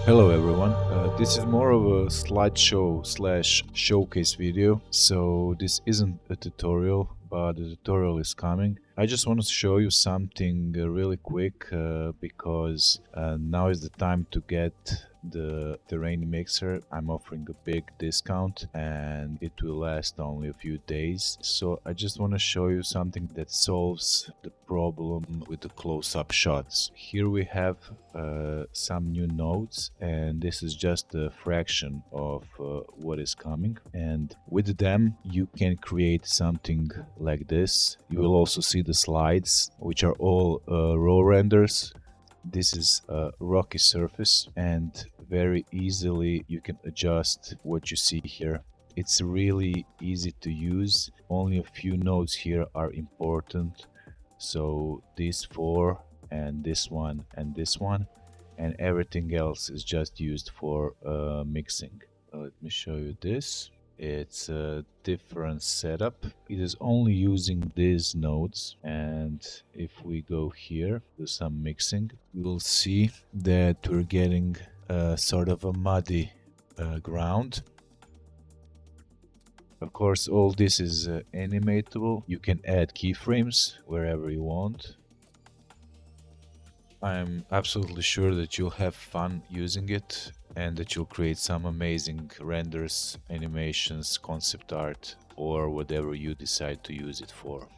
Hello everyone, this is more of a slideshow slash showcase video, so this isn't a tutorial, but the tutorial is coming. I just wanted to show you something really quick because now is the time to get the terrain mixer. I'm offering a big discount and it will last only a few days. So I just want to show you something that solves the problem with the close-up shots. Here we have some new nodes, and this is just a fraction of what is coming, and with them you can create something like this. You will also see the slides, which are all raw renders. This is a rocky surface, and very easily you can adjust what you see here. It's really easy to use. Only a few nodes here are important, so these four and this one and this one, and everything else is just used for mixing. Let me show you this. It's a different setup. It is only using these nodes, and if we go here, do some mixing, we will see that we're getting sort of a muddy ground. Of course, all this is animatable. You can add keyframes wherever you want. I'm absolutely sure that you'll have fun using it and that you'll create some amazing renders, animations, concept art, or whatever you decide to use it for.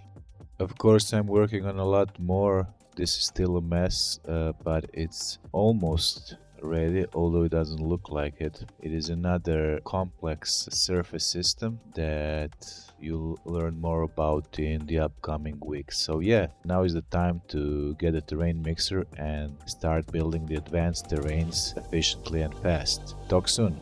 Of course, I'm working on a lot more. This is still a mess, but it's almost ready, although it doesn't look like it. It is another complex surface system that you'll learn more about in the upcoming weeks. So yeah, now is the time to get a terrain mixer and start building the advanced terrains efficiently and fast. Talk soon.